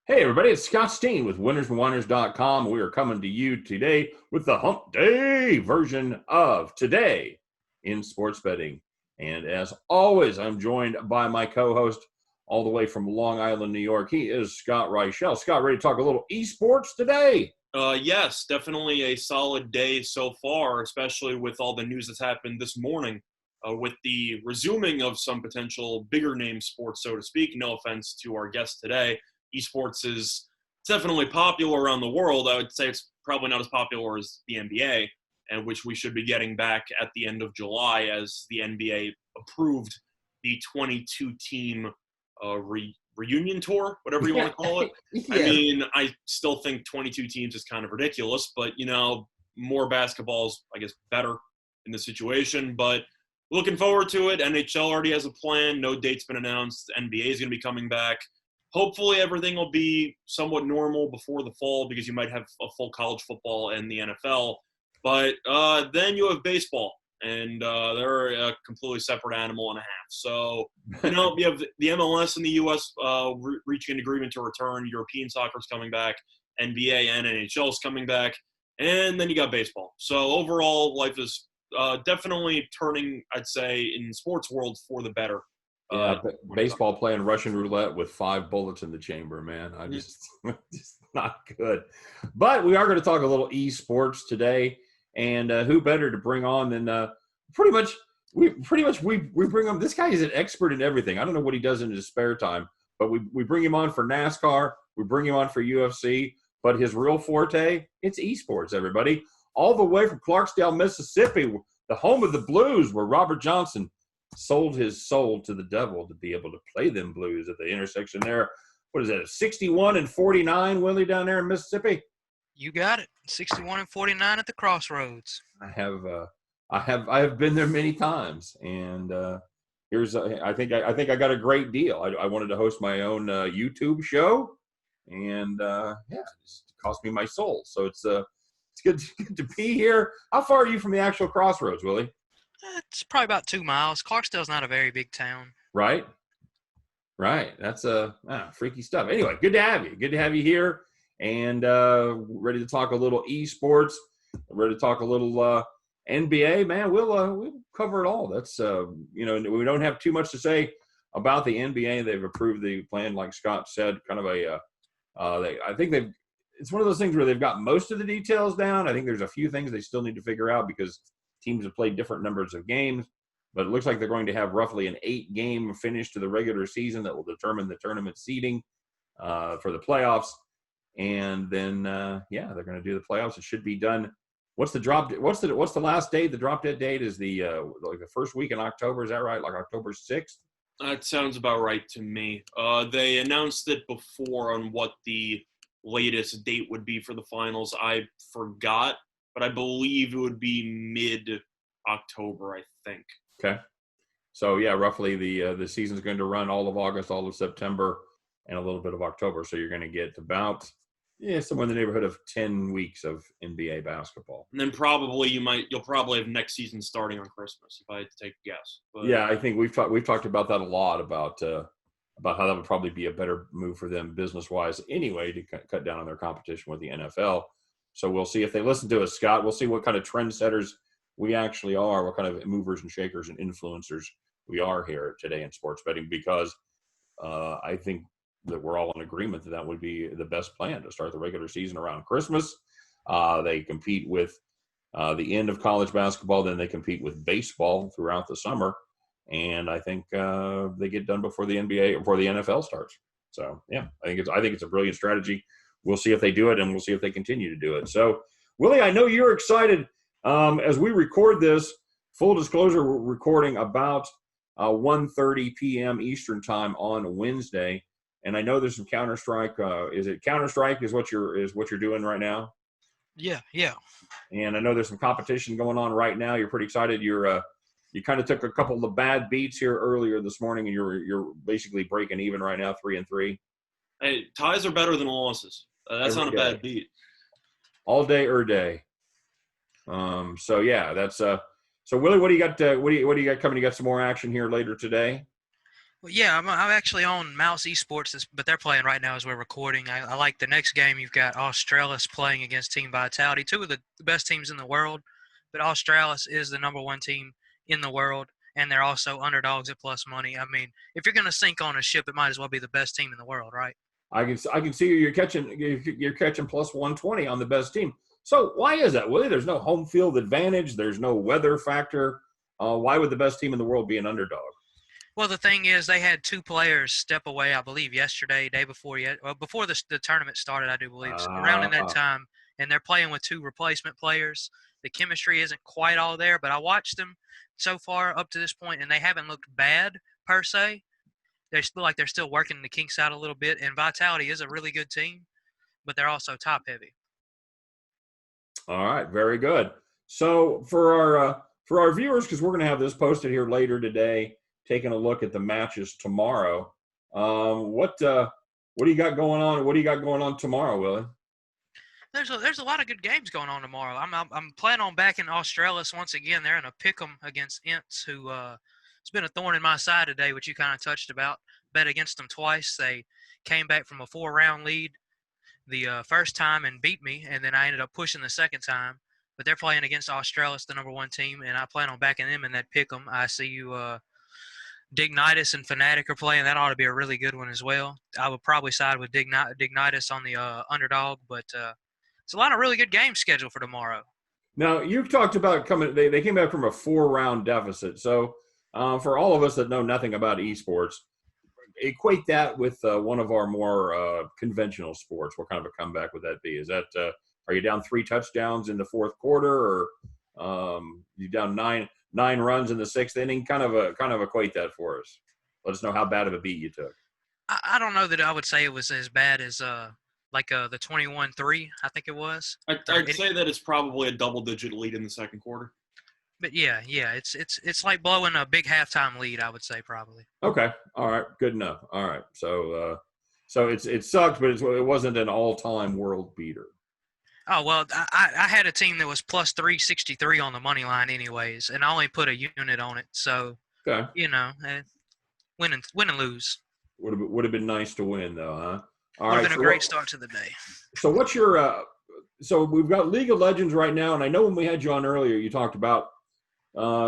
Hey, everybody, it's Scott Steen with winnersandwhiners.com. We are coming to you today with the Hump Day version of Today in Sports Betting. And as always, I'm joined by my co-host all the way from Long Island, New York. He is Scott Reichel. Scott, ready to talk a little esports today? Yes, definitely a solid day so far, especially with all the news that's happened this morning with the resuming of some potential bigger name sports, so to speak. No offense to our guest today. Esports is definitely popular around the world. I would say it's probably not as popular as the NBA, and which we should be getting back at the end of July as the NBA approved the 22-team reunion tour, whatever you want to call it. I mean, I still think 22 teams is kind of ridiculous, but, more basketball is, I guess, better in the situation. But looking forward to it. NHL already has a plan. No date's been announced. NBA is going to be coming back. Hopefully everything will be somewhat normal before the fall because you might have a full college football and the NFL. But then you have baseball, and they're a completely separate animal and a half. So, you have the MLS in the U.S. Reaching an agreement to return. European soccer's coming back. NBA and NHL is coming back. And then you got baseball. So overall, life is definitely turning, I'd say, in the sports world for the better. Baseball playing Russian roulette with 5 bullets in the chamber, man. Just not good. But we are going to talk a little esports today, and who better to bring on than we bring him. This guy is an expert in everything. I don't know what he does in his spare time, but we bring him on for NASCAR, we bring him on for UFC, but his real forte, it's esports. Everybody, all the way from Clarksdale, Mississippi, the home of the Blues, where Robert Johnson sold his soul to the devil to be able to play them Blues at the intersection there. What is that, 61 and 49, Willie, down there in Mississippi? You got it. 61 and 49 at the crossroads. I have been there many times, and I think I got a great deal. I wanted to host my own YouTube show, and it just cost me my soul. So it's good to be here. How far are you from the actual crossroads, Willie? It's probably about 2 miles. Clarksdale's not a very big town. Right. That's freaky stuff. Anyway, good to have you. Good to have you here, and ready to talk a little esports. Ready to talk a little NBA, man. We'll cover it all. That's we don't have too much to say about the NBA. They've approved the plan, like Scott said. Kind of I think it's one of those things where they've got most of the details down. I think there's a few things they still need to figure out because teams have played different numbers of games, but it looks like they're going to have roughly an 8-game finish to the regular season that will determine the tournament seeding for the playoffs. And then, they're going to do the playoffs. It should be done. What's the last date? The drop dead date is the first week in October. Is that right? Like October 6th? That sounds about right to me. They announced it before on what the latest date would be for the finals. I forgot, but I believe it would be mid-October, I think. Okay. So, roughly the season's going to run all of August, all of September, and a little bit of October. So you're going to get about somewhere in the neighborhood of 10 weeks of NBA basketball. And then probably you'll probably have next season starting on Christmas, if I had to take a guess. But, I think we've talked about that a lot, about how that would probably be a better move for them business-wise anyway, to cut down on their competition with the NFL. So we'll see if they listen to us, Scott. We'll see what kind of trendsetters we actually are, what kind of movers and shakers and influencers we are here today in sports betting, because I think that we're all in agreement that would be the best plan to start the regular season around Christmas. They compete with the end of college basketball, then they compete with baseball throughout the summer, and I think they get done before the NFL starts. So I think it's a brilliant strategy. We'll see if they do it, and we'll see if they continue to do it. So, Willie, I know you're excited. As we record this, full disclosure, we're recording about 1:30 p.m. Eastern time on Wednesday, and I know there's some Counter-Strike. Is it Counter-Strike is what you're doing right now? Yeah. And I know there's some competition going on right now. You're pretty excited. You kind of took a couple of the bad beats here earlier this morning, and you're basically breaking even right now, 3-3. Hey, ties are better than losses. That's not a bad beat. All day or day. That's so Willie, what do you got? What do you got coming? You got some more action here later today? Well, yeah, I'm actually on Mouse Esports, but they're playing right now as we're recording. I like the next game. You've got Australis playing against Team Vitality, two of the best teams in the world. But Australis is the number one team in the world, and they're also underdogs at plus money. I mean, if you're going to sink on a ship, it might as well be the best team in the world, right? I can see you're catching plus 120 on the best team. So why is that, Willie? There's no home field advantage. There's no weather factor. Why would the best team in the world be an underdog? Well, the thing is, they had two players step away, I believe, yesterday, day before before the tournament started, I do believe, around in that time, and they're playing with two replacement players. The chemistry isn't quite all there, but I watched them so far up to this point, and they haven't looked bad per se. They feel like they're still working the kinks out a little bit, and Vitality is a really good team, but they're also top heavy. All right, very good. So for our viewers, because we're going to have this posted here later today, taking a look at the matches tomorrow. What do you got going on? What do you got going on tomorrow, Willie? There's a lot of good games going on tomorrow. I'm planning on backing Australis once again. They're in a pick'em against Ints, who it's been a thorn in my side today, which you kind of touched about. Bet against them twice. They came back from a 4-round lead the first time and beat me, and then I ended up pushing the second time. But they're playing against Australis, the number one team, and I plan on backing them in that pick'em. I see you. Dignitas and Fnatic are playing. That ought to be a really good one as well. I would probably side with Dignitas on the underdog, but it's a lot of really good games scheduled for tomorrow. Now, you've talked about they came back from a 4-round deficit. So for all of us that know nothing about esports, equate that with one of our more conventional sports. What kind of a comeback would that be? Is that are you down 3 touchdowns in the fourth quarter, or you down nine runs in the 6th inning? Kind of equate that for us. Let us know how bad of a beat you took. I don't know that I would say it was as bad as the 21-3, I think it was. I'd say that it's probably a double-digit lead in the second quarter. But yeah, it's like blowing a big halftime lead, I would say probably. Okay, all right, good enough. All right, so it sucked, but it wasn't an all-time world beater. Oh, well, I had a team that was plus 363 on the money line anyways, and I only put a unit on it. So, okay. Win and lose. Would have been nice to win, though, huh? All right. Would have been a great start to the day. So what's your so we've got League of Legends right now, and I know when we had you on earlier, you talked about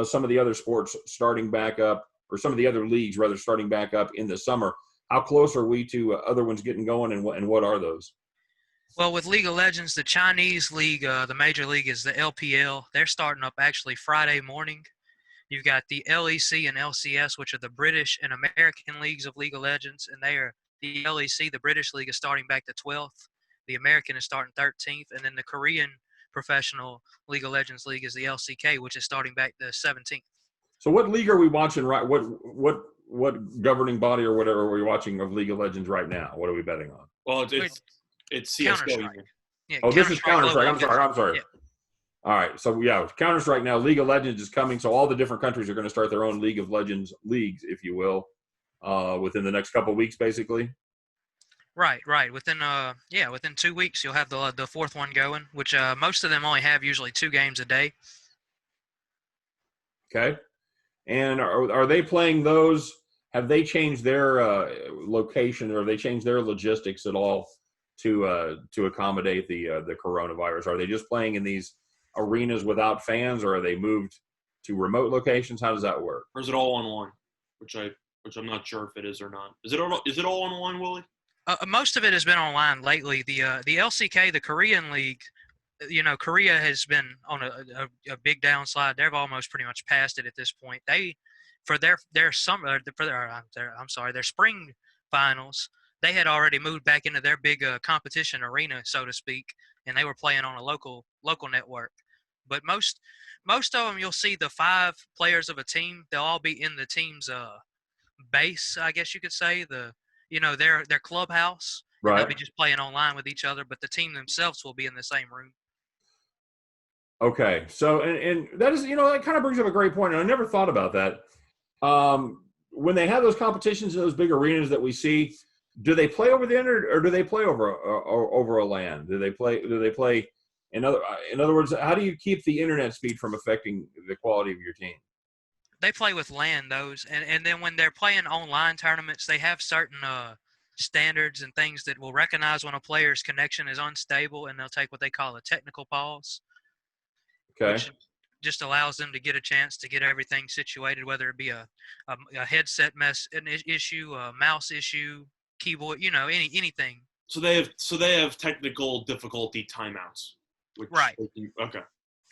some of the other sports starting back up, or some of the other leagues, rather, starting back up in the summer. How close are we to other ones getting going, and what are those? Well, with League of Legends, the Chinese league, the major league is the LPL. They're starting up actually Friday morning. You've got the LEC and LCS, which are the British and American leagues of League of Legends, and they are the LEC, the British league, is starting back the 12th. The American is starting 13th, and then the Korean Professional League of Legends league is the LCK, which is starting back the 17th. So, what league are we watching? Right? What governing body or whatever are we watching of League of Legends right now? What are we betting on? Well, it's CS:GO. Yeah, this is Counter-Strike. I'm sorry. Yeah. All right. So, yeah, Counter-Strike now. League of Legends is coming. So, all the different countries are going to start their own League of Legends leagues, if you will, within the next couple of weeks, basically. Right. Within 2 weeks, you'll have the fourth one going, which most of them only have usually 2 games a day. Okay. And are they playing those? Have they changed their location, or have they changed their logistics at all to accommodate the coronavirus? Are they just playing in these arenas without fans, or are they moved to remote locations? How does that work? Or is it all online? Which I'm not sure if it is or not. Is it all online, Willie? Most of it has been online lately. The LCK, the Korean league, Korea has been on a big downslide. They've almost pretty much passed it at this point. Their spring finals, they had already moved back into their big competition arena, so to speak, and they were playing on a local network. But most of them, you'll see the 5 players of a team. They'll all be in the team's base, I guess you could say, their clubhouse. Right. They'll be just playing online with each other, but the team themselves will be in the same room. Okay. So, and that is, that kind of brings up a great point, and I never thought about that. When they have those competitions in those big arenas that we see, do they play over the internet, or do they play over a LAN? Do they play in other words, how do you keep the internet speed from affecting the quality of your team? They play with LAN those, and then when they're playing online tournaments, they have certain standards and things that will recognize when a player's connection is unstable, and they'll take what they call a technical pause, Okay. which just allows them to get a chance to get everything situated, whether it be a headset issue, a mouse issue, keyboard, anything. So they have technical difficulty timeouts. Which Right. Okay,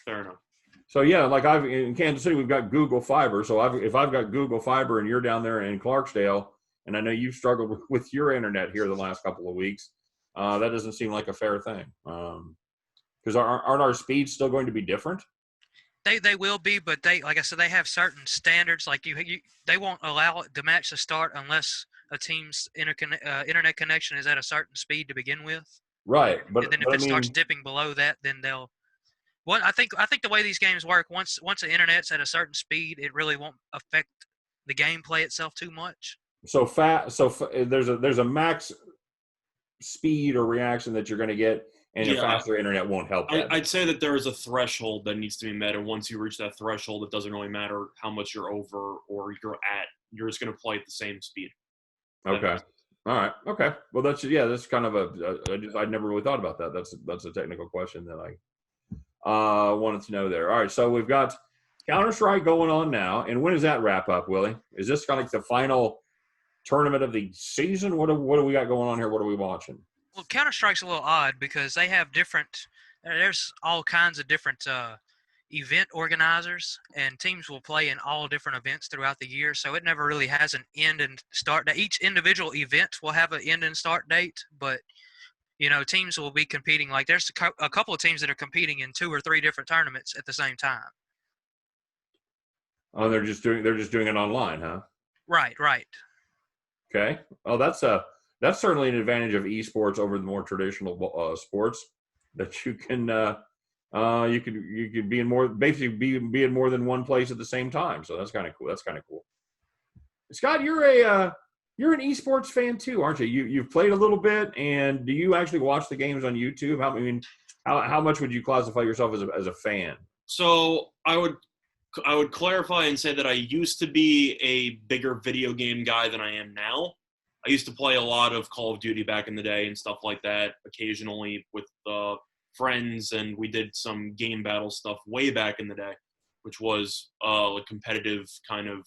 fair enough. So yeah, like in Kansas City, we've got Google Fiber. So if I've got Google Fiber and you're down there in Clarksdale, and I know you've struggled with your internet here the last couple of weeks, that doesn't seem like a fair thing. Because aren't our speeds still going to be different? They will be, but like I said, they have certain standards. Like they won't allow it to match the start unless a team's internet connection is at a certain speed to begin with. Right, and then if it starts dipping below that, then they'll. Well, I think the way these games work, once the internet's at a certain speed, it really won't affect the gameplay itself too much. So there's a max speed or reaction that you're going to get, and a faster internet won't help that. I'd say that there is a threshold that needs to be met, and once you reach that threshold, it doesn't really matter how much you're over or you're at. You're just going to play at the same speed. Okay. All right. Okay. Well, that's kind of I'd never really thought about that. That's a technical question that I wanted to know there. All right. So we've got Counter-Strike going on now. And when does that wrap up, Willie? Is this kind of like the final tournament of the season? What do we got going on here? What are we watching? Well, Counter-Strike's a little odd because they have there's all kinds of different event organizers, and teams will play in all different events throughout the year, so it never really has an end and start date. Each individual event will have an end and start date, but teams will be competing. Like there's a couple of teams that are competing in 2 or 3 different tournaments at the same time. Oh, they're just doing it online, huh? Right. Okay. Oh, that's certainly an advantage of esports over the more traditional sports, that you can you could be in more than one place at the same time. So that's kind of cool. Scott, you're an esports fan too, aren't you? You've played a little bit, and do you actually watch the games on YouTube? How much would you classify yourself as a fan? So I would clarify and say that I used to be a bigger video game guy than I am now. I used to play a lot of Call of Duty back in the day and stuff like that, occasionally with friends, and we did some game battle stuff way back in the day, which was a competitive kind of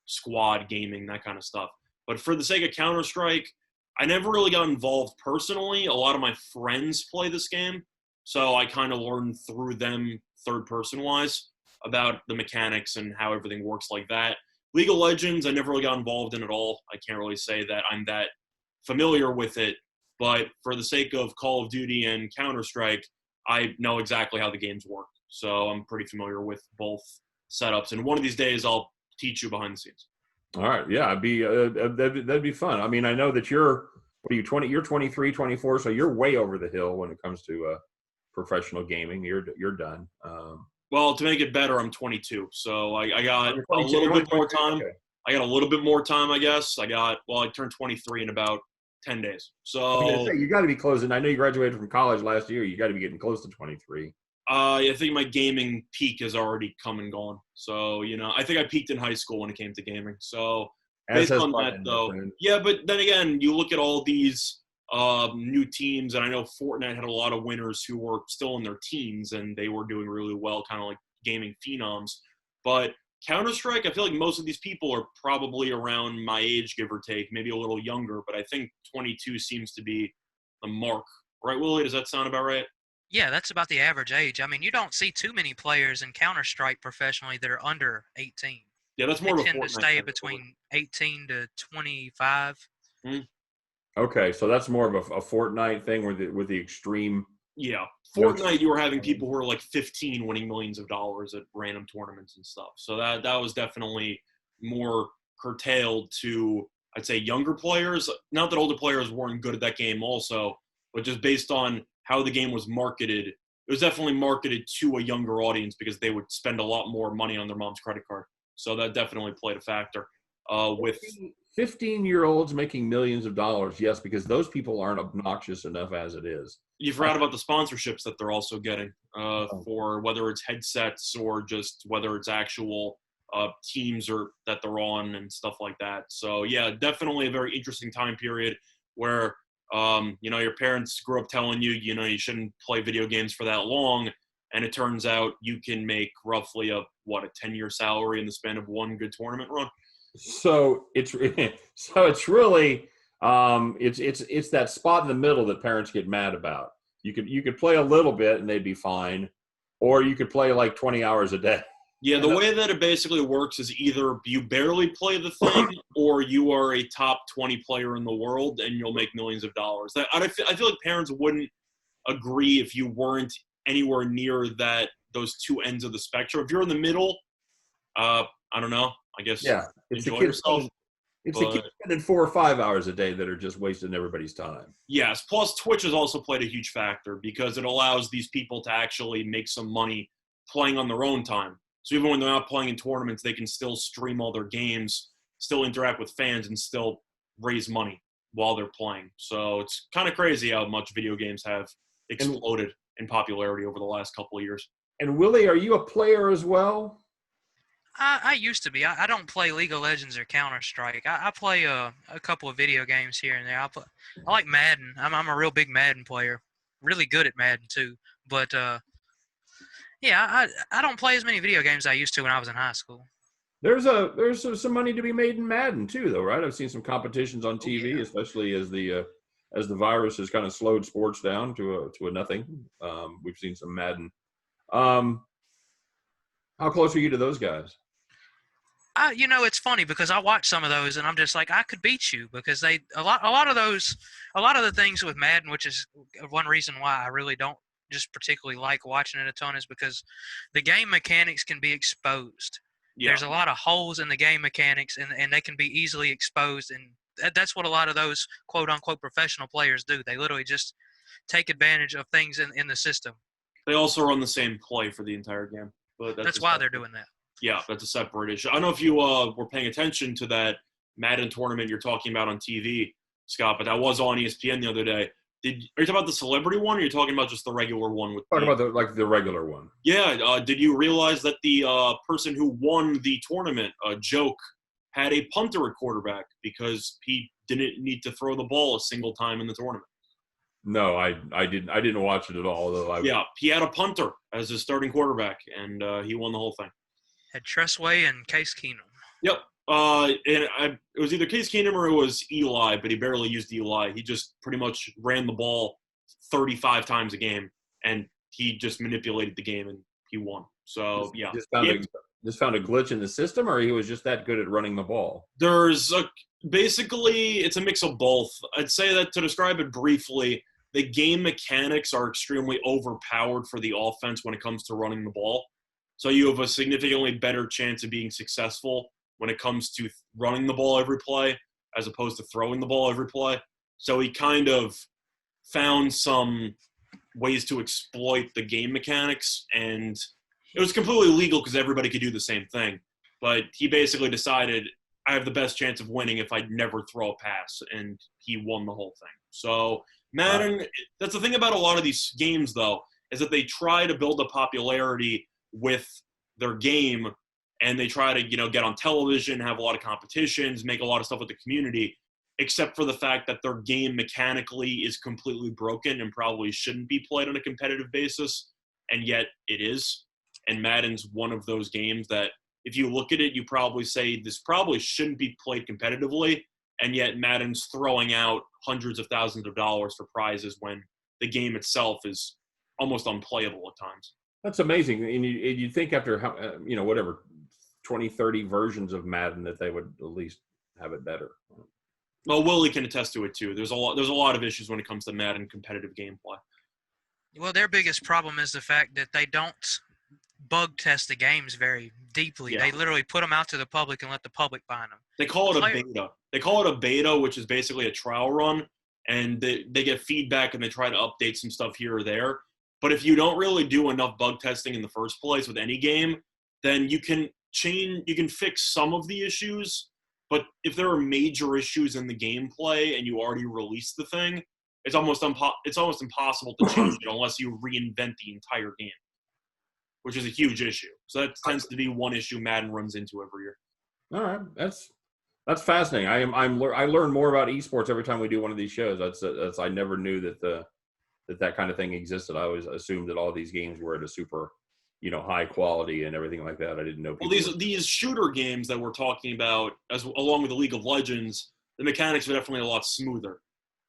squad gaming, that kind of stuff. But for the sake of Counter-Strike, I never really got involved personally. A lot of my friends play this game, so I kind of learned through them third-person wise about the mechanics and how everything works like that. League of Legends, I never really got involved in at all. I can't really say that I'm that familiar with it, but for the sake of Call of Duty and Counter-Strike, I know exactly how the games work. So I'm pretty familiar with both setups. And one of these days, I'll teach you behind the scenes. All right. Yeah, that'd be fun. I mean, I know that you're 20, you're 23, 24, so you're way over the hill when it comes to professional gaming. You're done. Well, to make it better, I'm 22. So I got a little bit more time. Okay. I got a little bit more time, I guess. I turned 23 in about 10 days. So you got to be closing. I know you graduated from college last year. You got to be getting close to 23. I think my gaming peak has already come and gone. So, I think I peaked in high school when it came to gaming. So based on that, though, yeah, but then again, you look at all these new teams, and I know Fortnite had a lot of winners who were still in their teens, and they were doing really well, kind of like gaming phenoms. But Counter-Strike, I feel like most of these people are probably around my age, give or take, maybe a little younger, but I think 22 seems to be the mark. Right, Willie? Does that sound about right? Yeah, that's about the average age. I mean, you don't see too many players in Counter-Strike professionally that are under 18. Yeah, that's more of a Fortnite. They tend to stay between 18 to 25. Mm-hmm. Okay, so that's more of a Fortnite thing with the extreme. Yeah, Fortnite, you were having people who were like 15 winning millions of dollars at random tournaments and stuff. So that was definitely more curtailed to, I'd say, younger players. Not that older players weren't good at that game also, but just based on how the game was marketed, it was definitely marketed to a younger audience because they would spend a lot more money on their mom's credit card. So that definitely played a factor. With 15-year-olds making millions of dollars, yes, because those people aren't obnoxious enough as it is. You forgot about the sponsorships that they're also getting for whether it's headsets or just whether it's actual teams that they're on and stuff like that. So yeah, definitely a very interesting time period where your parents grew up telling you, you shouldn't play video games for that long, and it turns out you can make roughly a 10-year salary in the span of one good tournament run. So it's really it's that spot in the middle that parents get mad about. You could play a little bit and they'd be fine, or you could play like 20 hours a day. Yeah, the way that it basically works is either you barely play the thing or you are a top 20 player in the world and you'll make millions of dollars. I feel like parents wouldn't agree if you weren't anywhere near those two ends of the spectrum. If you're in the middle, I don't know. I guess enjoy yourself. It's the kids spending 4 or 5 hours a day that are just wasting everybody's time. Yes, plus Twitch has also played a huge factor because it allows these people to actually make some money playing on their own time. So even when they're not playing in tournaments, they can still stream all their games, still interact with fans, and still raise money while they're playing. So it's kind of crazy how much video games have exploded in popularity over the last couple of years. And Willie, are you a player as well? I used to be. I don't play League of Legends or Counter-Strike. I play a couple of video games here and there. I like Madden. I'm a real big Madden player. Really good at Madden too. But I don't play as many video games as I used to when I was in high school. There's some money to be made in Madden too, though, right? I've seen some competitions on TV, especially as the virus has kind of slowed sports down to a nothing. We've seen some Madden. How close are you to those guys? It's funny because I watch some of those and I'm just like, I could beat you because a lot of the things with Madden, which is one reason why I really don't just particularly like watching it a ton, is because the game mechanics can be exposed. Yeah. There's a lot of holes in the game mechanics and they can be easily exposed, and that's what a lot of those quote unquote professional players do. They literally just take advantage of things in the system. They also run the same play for the entire game. But that's why they're doing that. Yeah, that's a separate issue. I don't know if you were paying attention to that Madden tournament you're talking about on TV, Scott, but that was on ESPN the other day. Are you talking about the celebrity one, or are you talking about just the regular one? Talking about the regular one. Yeah. Did you realize that the person who won the tournament, Joke, had a punter at quarterback because he didn't need to throw the ball a single time in the tournament? No, I didn't watch it at all. He had a punter as his starting quarterback, and he won the whole thing. Had Tressway and Case Keenum. Yep. It was either Case Keenum or it was Eli, but he barely used Eli. He just pretty much ran the ball 35 times a game, and he just manipulated the game, and he won. So, yeah. Just found a glitch in the system, or he was just that good at running the ball? Basically, it's a mix of both. I'd say that to describe it briefly, the game mechanics are extremely overpowered for the offense when it comes to running the ball. So you have a significantly better chance of being successful when it comes to running the ball every play as opposed to throwing the ball every play. So he kind of found some ways to exploit the game mechanics, and it was completely legal because everybody could do the same thing. But he basically decided, I have the best chance of winning if I never throw a pass, and he won the whole thing. So Madden, that's the thing about a lot of these games, though, is that they try to build a popularity with their game, and they try to, get on television, have a lot of competitions, make a lot of stuff with the community, except for the fact that their game mechanically is completely broken and probably shouldn't be played on a competitive basis, and yet it is. And Madden's one of those games that if you look at it, you probably say this probably shouldn't be played competitively, and yet Madden's throwing out hundreds of thousands of dollars for prizes when the game itself is almost unplayable at times. That's amazing. And you'd think after, whatever, 20, 30 versions of Madden that they would at least have it better. Well, Willie can attest to it, too. There's a lot of issues when it comes to Madden competitive gameplay. Well, their biggest problem is the fact that they don't bug test the games very deeply. Yeah. They literally put them out to the public and let the public find them. They call it a beta. They call it a beta, which is basically a trial run, and they get feedback and they try to update some stuff here or there. But if you don't really do enough bug testing in the first place with any game, then you can fix some of the issues. But if there are major issues in the gameplay and you already released the thing, it's almost impossible to change it unless you reinvent the entire game. which is a huge issue. So that tends to be one issue Madden runs into every year. All right, that's fascinating. I learn more about esports every time we do one of these shows. That's I never knew that kind of thing existed. I always assumed that all these games were at a super, high quality and everything like that. I didn't know. Well, these shooter games that we're talking about, along with the League of Legends, the mechanics are definitely a lot smoother.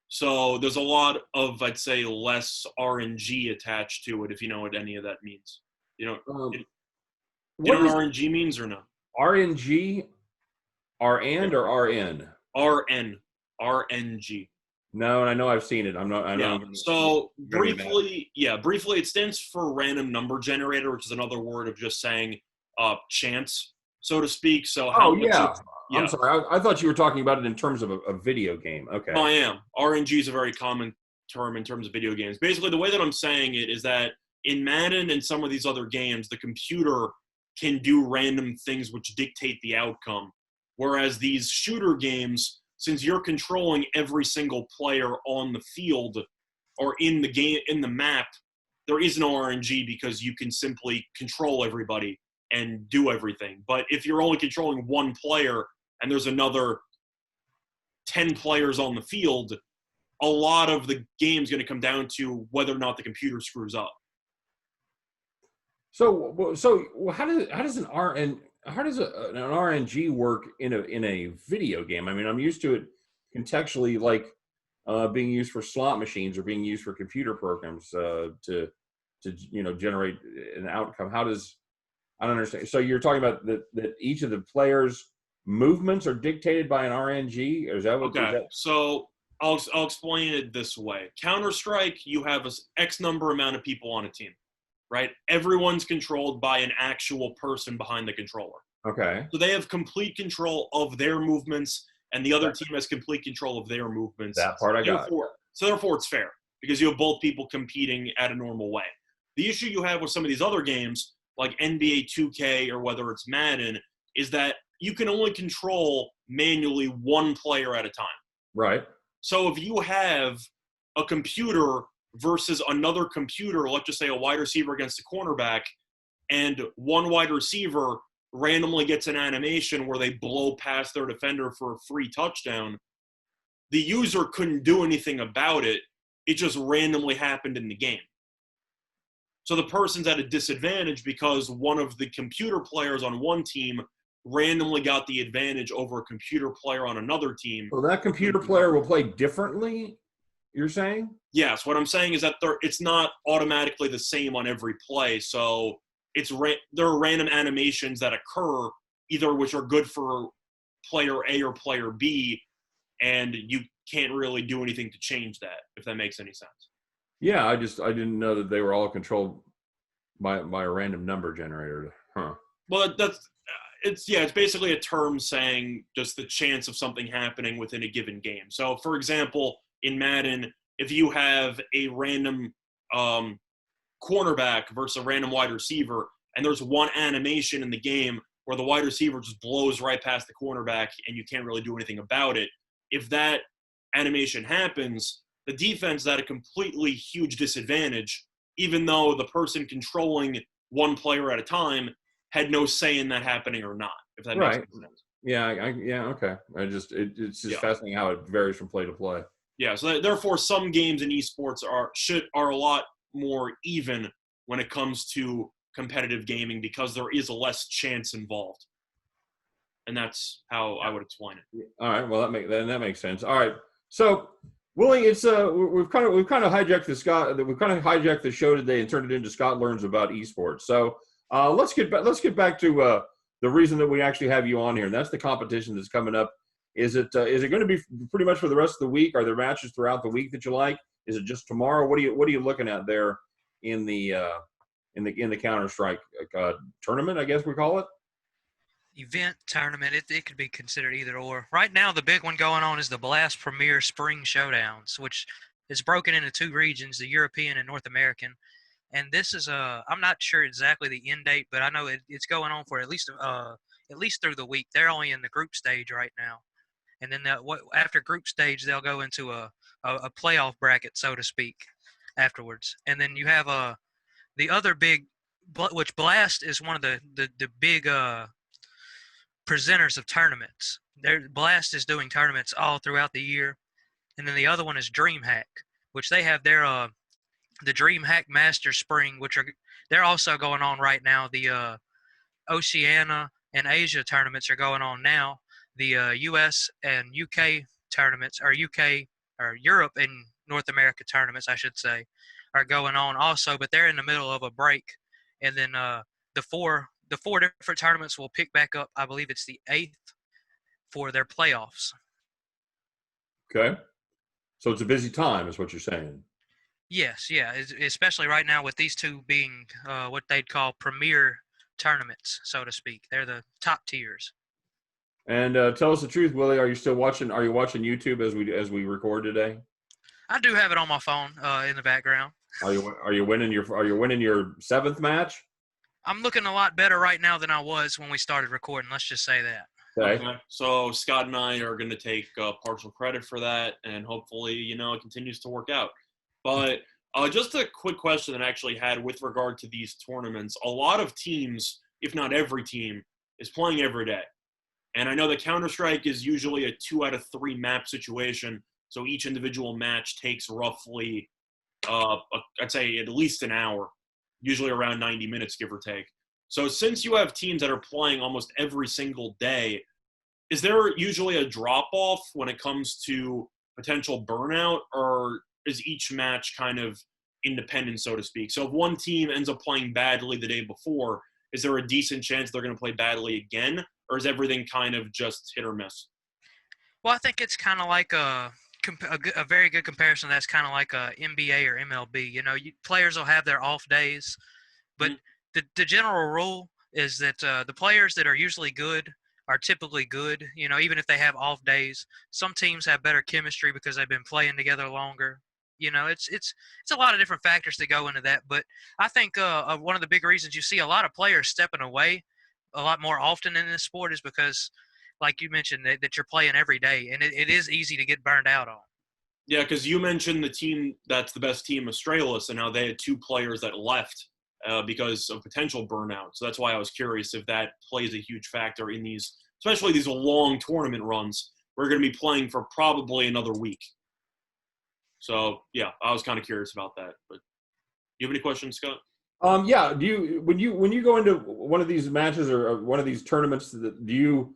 So there's a lot of, I'd say, less RNG attached to it, if you know what any of that means. You know what RNG means or no? RNG, RN or RN? RNG. No, and I know I've seen it. So briefly, it stands for random number generator, which is another word of just saying chance, so to speak. So I'm sorry. I thought you were talking about it in terms of a video game. Okay. No, I am. RNG is a very common term in terms of video games. Basically, the way that I'm saying it is that in Madden and some of these other games, the computer can do random things which dictate the outcome. Whereas these shooter games, since you're controlling every single player on the field or in the game, in the map, there is no RNG because you can simply control everybody and do everything. But if you're only controlling one player and there's another 10 players on the field, a lot of the game's going to come down to whether or not the computer screws up. So how does an RNG work in a video game? I mean, I'm used to it contextually, like being used for slot machines or being used for computer programs to generate an outcome. I don't understand. So you're talking about that each of the players' movements are dictated by an RNG, or is that what? Okay, so I'll explain it this way. Counter-Strike, you have an X number amount of people on a team. Right? Everyone's controlled by an actual person behind the controller. Okay. So they have complete control of their movements, and the other team has complete control of their movements. That part I got. So therefore, it's fair because you have both people competing at a normal way. The issue you have with some of these other games, like NBA 2K or whether it's Madden, is that you can only control manually one player at a time. Right. So if you have a computer versus another computer, let's just say a wide receiver against a cornerback, and one wide receiver randomly gets an animation where they blow past their defender for a free touchdown, the user couldn't do anything about it. It just randomly happened in the game. So the person's at a disadvantage because one of the computer players on one team randomly got the advantage over a computer player on another team. So that computer player will play differently, you're saying? Yes, what I'm saying is that it's not automatically the same on every play. So there are random animations that occur, either which are good for player A or player B, and you can't really do anything to change that, if that makes any sense. Yeah, I didn't know that they were all controlled by a random number generator. Huh. Well, it's basically a term saying just the chance of something happening within a given game. So, for example, in Madden, if you have a random cornerback versus a random wide receiver, and there's one animation in the game where the wide receiver just blows right past the cornerback and you can't really do anything about it, if that animation happens, the defense is at a completely huge disadvantage, even though the person controlling one player at a time had no say in that happening or not, if that makes sense. Yeah, okay. It's just fascinating how it varies from play to play. Yeah, so therefore some games in esports are a lot more even when it comes to competitive gaming because there is less chance involved. And that's how I would explain it. All right, well that makes sense. All right. So, Willie, it's we've kind of hijacked the show today and turned it into Scott Learns About Esports. So, let's get back to the reason that we actually have you on here, and that's the competition that's coming up. Is it going to be pretty much for the rest of the week? Are there matches throughout the week that you like? Is it just tomorrow? What are you looking at there in the Counter-Strike tournament, I guess we call it? Event tournament. It could be considered either or. Right now, the big one going on is the Blast Premier Spring Showdowns, which is broken into two regions, the European and North American. And this is I'm not sure exactly the end date, but I know it's going on for at least through the week. They're only in the group stage right now. And then after group stage, they'll go into a playoff bracket, so to speak, afterwards. And then you have the other big which Blast is one of the big presenters of tournaments. Blast is doing tournaments all throughout the year, and then the other one is DreamHack, which they have their the DreamHack Master Spring, which they're also going on right now. The Oceania and Asia tournaments are going on now. The U.S. and UK tournaments, or UK or Europe and North America tournaments, I should say, are going on also. But they're in the middle of a break, and then the four different tournaments will pick back up. I believe it's the 8th for their playoffs. Okay. So it's a busy time, is what you're saying. Yes, yeah, especially right now with these two being what they'd call premier tournaments, so to speak. They're the top tiers. And tell us the truth, Willie. Are you still watching? Are you watching YouTube as we record today? I do have it on my phone in the background. Are you winning your 7th match? I'm looking a lot better right now than I was when we started recording. Let's just say that. Okay. So Scott and I are going to take partial credit for that, and hopefully, it continues to work out. But just a quick question that I actually had with regard to these tournaments. A lot of teams, if not every team, is playing every day. And I know that Counter-Strike is usually a 2 out of 3 map situation, so each individual match takes roughly, I'd say at least an hour, usually around 90 minutes, give or take. So since you have teams that are playing almost every single day, is there usually a drop-off when it comes to potential burnout, or is each match kind of independent, so to speak? So if one team ends up playing badly the day before, is there a decent chance they're going to play badly again, or is everything kind of just hit or miss? Well, I think it's kind of like a very good comparison. That's kind of like a NBA or MLB. Players will have their off days, but the general rule is that the players that are usually good are typically good. Even if they have off days, some teams have better chemistry because they've been playing together longer. It's a lot of different factors that go into that. But I think one of the big reasons you see a lot of players stepping away a lot more often in this sport is because, like you mentioned, that you're playing every day, and it is easy to get burned out on. Yeah, because you mentioned the team that's the best team, Australis, and how they had 2 players that left because of potential burnout. So that's why I was curious if that plays a huge factor in these, especially these long tournament runs. We're going to be playing for probably another week. So, yeah, I was kind of curious about that. But do you have any questions, Scott? Yeah. Do you when you go into one of these matches or one of these tournaments, do you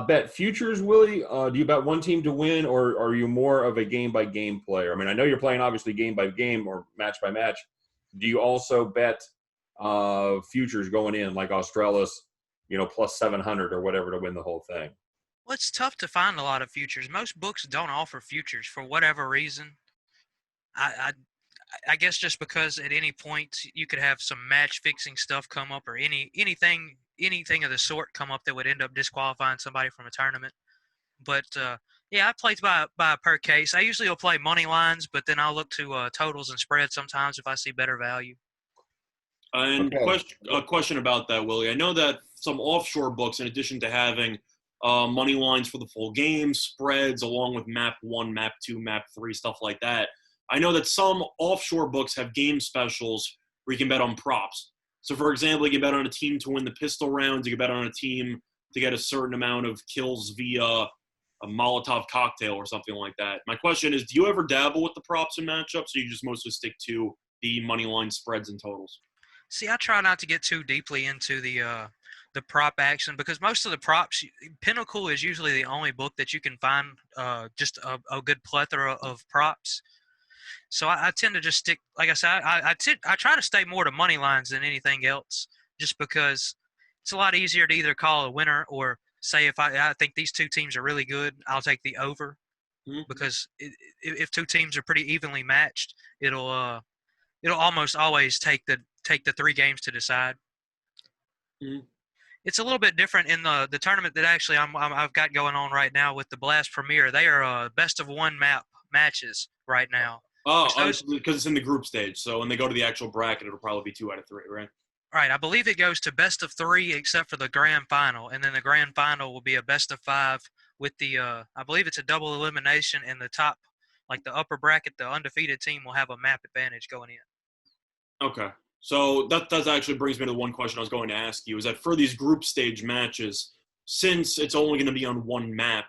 bet futures, Willie? Do you bet one team to win, or are you more of a game by game player? I mean, I know you're playing obviously game by game or match by match. Do you also bet futures going in, like Australis, plus 700 or whatever to win the whole thing? Well, it's tough to find a lot of futures. Most books don't offer futures for whatever reason. I guess just because at any point you could have some match fixing stuff come up, or anything of the sort come up that would end up disqualifying somebody from a tournament. But yeah, I play by per case. I usually will play money lines, but then I'll look to totals and spreads sometimes if I see better value. And Okay. a question about that, Willie. I know that some offshore books, in addition to having money lines for the full game, spreads, along with map 1, map 2, map 3, stuff like that, I know that some offshore books have game specials where you can bet on props. So, for example, you can bet on a team to win the pistol rounds. You can bet on a team to get a certain amount of kills via a Molotov cocktail or something like that. My question is, do you ever dabble with the props and matchups, or you just mostly stick to the money line spreads and totals? See, I try not to get too deeply into the prop action, because most of the props, Pinnacle is usually the only book that you can find just a good plethora of props. So I tend to just stick, like I said, I try to stay more to money lines than anything else, just because it's a lot easier to either call a winner or say if I think these two teams are really good, I'll take the over, Mm-hmm. because if two teams are pretty evenly matched, it'll almost always take the 3 games to decide. Mm-hmm. It's a little bit different in the tournament that actually I've got going on right now with the Blast Premier. They are best of 1 map matches right now. Which Oh, those because it's in the group stage. So when they go to the actual bracket, it'll probably be 2 out of 3, right? Right, I believe it goes to best of 3 except for the grand final, and then the grand final will be a best of 5 with the I believe it's a double elimination, and the top, like the upper bracket, the undefeated team will have a map advantage going in. Okay. So that actually brings me to one question I was going to ask you, is that for these group stage matches, since it's only going to be on one map,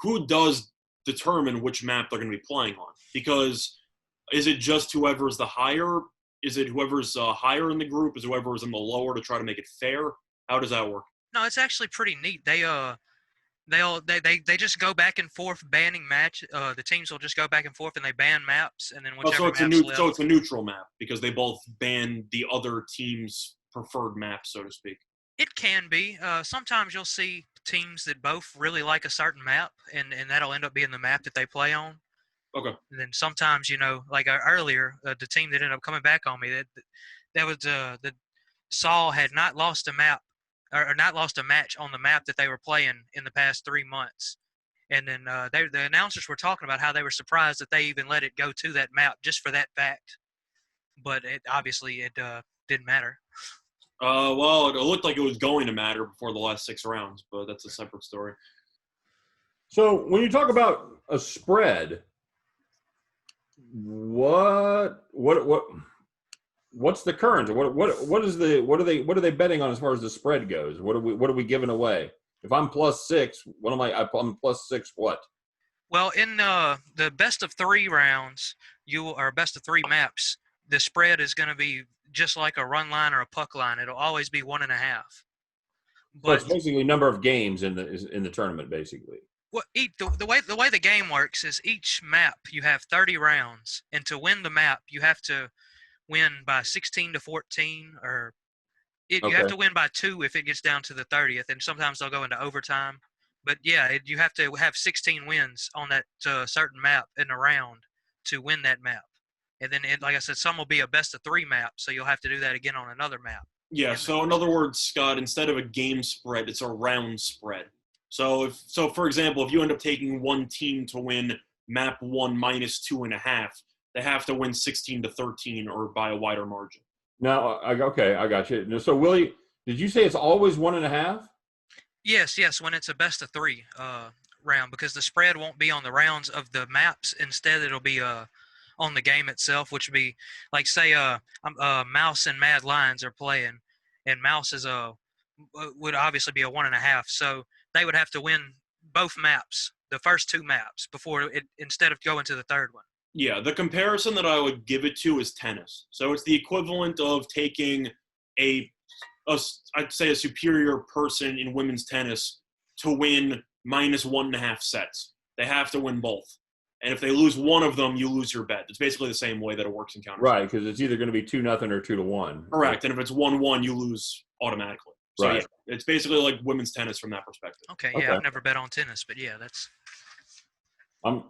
who does determine which map they're going to be playing on? Because is it just whoever's the higher? Is it whoever's higher in the group? Is whoever's in the lower to try to make it fair? How does that work? No, it's actually pretty neat. They just go back and forth banning match. The teams will just go back and forth and they ban maps, and then Oh, so whichever maps left. so it's a neutral map because they both ban the other team's preferred map, so to speak. It can be. Sometimes you'll see teams that both really like a certain map, and that'll end up being the map that they play on. Okay. And then sometimes, like earlier, the team that ended up coming back on me, that was the Saul had not lost a map or not lost a match on the map that they were playing in the past 3 months. And then the announcers were talking about how they were surprised that they even let it go to that map just for that fact. But it didn't matter. Well, it looked like it was going to matter before the last 6 rounds, but that's a separate story. So when you talk about a spread, what's the current? What are they betting on as far as the spread goes? What are we giving away? If I'm +6, what am I? I'm +6 what? Well, in the best of 3 rounds, best of 3 maps, the spread is going to be just like a run line or a puck line. It'll always be 1.5. But it's basically number of games in the tournament, basically. Well, the way the game works is each map you have 30 rounds, and to win the map you have to win by 16 to 14, or you have to win by 2 if it gets down to the 30th, and sometimes they'll go into overtime. But yeah, you have to have 16 wins on that certain map in a round to win that map. And then, like I said, some will be a best of 3 map, so you'll have to do that again on another map. Yeah, so in other words, Scott, instead of a game spread, it's a round spread. So for example, if you end up taking one team to win map 1 -2.5, they have to win 16 to 13 or by a wider margin. Now, I got you. So, Willie, did you say it's always 1.5? Yes. When it's a best of 3 round, because the spread won't be on the rounds of the maps. Instead, it'll be on the game itself, which would be like, say, Mouse and Mad Lions are playing, and Mouse would obviously be a 1.5. So they would have to win both maps, the first 2 maps, instead of going to the third one. Yeah, the comparison that I would give it to is tennis. So it's the equivalent of taking I'd say a superior person in women's tennis to win -1.5 sets. They have to win both. And if they lose one of them, you lose your bet. It's basically the same way that it works in Counter-Strike. Right, because it's either going to be 2-0 or 2-1. Correct, and if it's 1-1, you lose automatically. So right. Yeah, it's basically like women's tennis from that perspective. Okay, yeah, I've never bet on tennis, but yeah, that's. I'm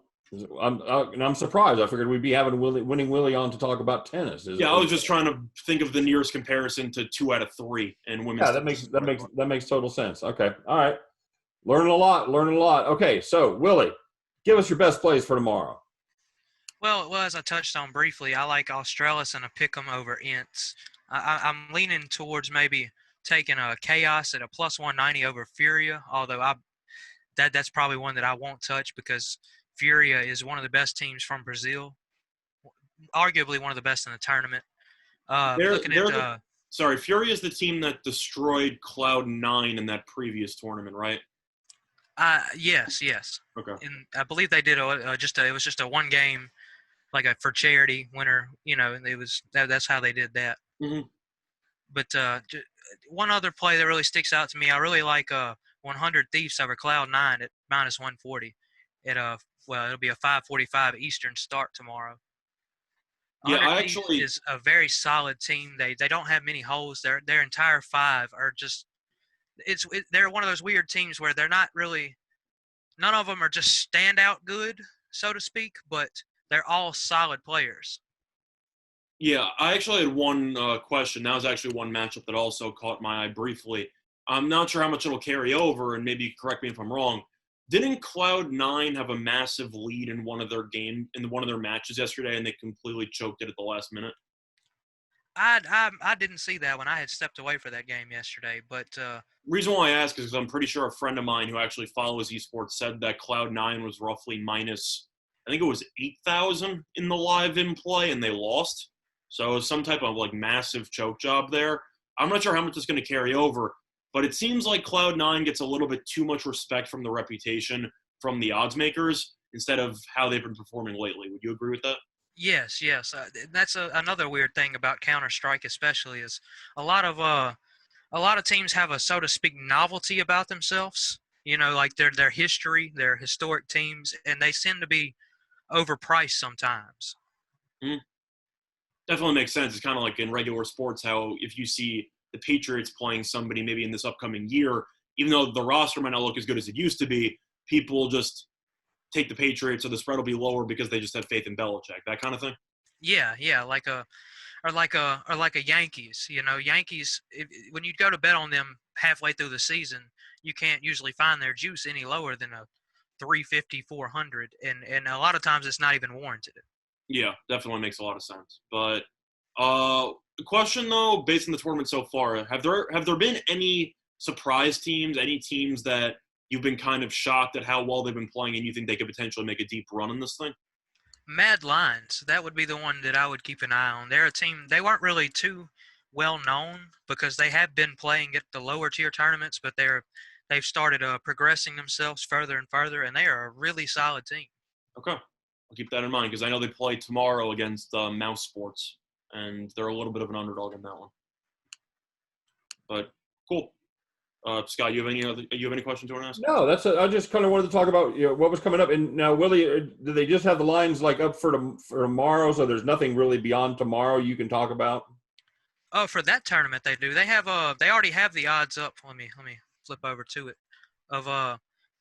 surprised. I figured we'd be having Winning Willy on to talk about tennis. Yeah, I was just trying to think of the nearest comparison to 2 out of 3 in women's. Yeah, that makes total sense. Okay, all right, learning a lot. Okay, so Willie, give us your best plays for tomorrow. Well, as I touched on briefly, I like Australis and a pick'em over Ints. I'm leaning towards maybe taking a Chaos at a +190 over Furia, although that's probably one that I won't touch because Furia is one of the best teams from Brazil, arguably one of the best in the tournament. Furia is the team that destroyed Cloud9 in that previous tournament, right? Yes. Okay. And I believe they did it was just a 1 game, like for charity winner. And that's how they did that. Mm-hmm. But one other play that really sticks out to me, I really like 100 Thieves over Cloud9 at -140. It'll be a 5:45 Eastern start tomorrow. Yeah, is a very solid team. They don't have many holes. Their entire 5 are just. They're one of those weird teams where they're not really. None of them are just standout good, so to speak, but they're all solid players. Yeah, I actually had one question. That was actually one matchup that also caught my eye briefly. I'm not sure how much it'll carry over, and maybe correct me if I'm wrong. Didn't Cloud9 have a massive lead in one of their matches yesterday, and they completely choked it at the last minute? I didn't see that one. I had stepped away for that game yesterday, but reason why I ask is because I'm pretty sure a friend of mine who actually follows esports said that Cloud9 was roughly minus, I think it was 8,000 in the live in play, and they lost. So some type of like massive choke job there. I'm not sure how much it's going to carry over, but it seems like Cloud9 gets a little bit too much respect from the reputation from the odds makers instead of how they've been performing lately. Would you agree with that? Yes, yes. That's another weird thing about Counter Strike, especially, is a lot of teams have a, so to speak, novelty about themselves. You know, like their history, their historic teams, and they tend to be overpriced sometimes. Mm, definitely makes sense. It's kind of like in regular sports how if you see the Patriots playing somebody maybe in this upcoming year, even though the roster might not look as good as it used to be, people just take the Patriots, so the spread will be lower because they just have faith in Belichick. That kind of thing. Yeah, yeah, like a Yankees. You know, Yankees. When you go to bet on them halfway through the season, you can't usually find their juice any lower than a 350, 400, and a lot of times it's not even warranted. Yeah, definitely makes a lot of sense. But the question though, based on the tournament so far, have there been any surprise teams, any teams that you've been kind of shocked at how well they've been playing, and you think they could potentially make a deep run in this thing? Mad Lions, that would be the one that I would keep an eye on. They're a team, they weren't really too well known because they have been playing at the lower tier tournaments, but they've started progressing themselves further and further, and they are a really solid team. Okay, I'll keep that in mind because I know they play tomorrow against Mouse Sports, and they're a little bit of an underdog in that one. But cool. Scott, you have any questions you want to ask? No, I just kind of wanted to talk about what was coming up. And now, Willie, do they just have the lines like up for tomorrow? So there's nothing really beyond tomorrow you can talk about. Oh, for that tournament they do. They already have the odds up. Let me flip over to it. Of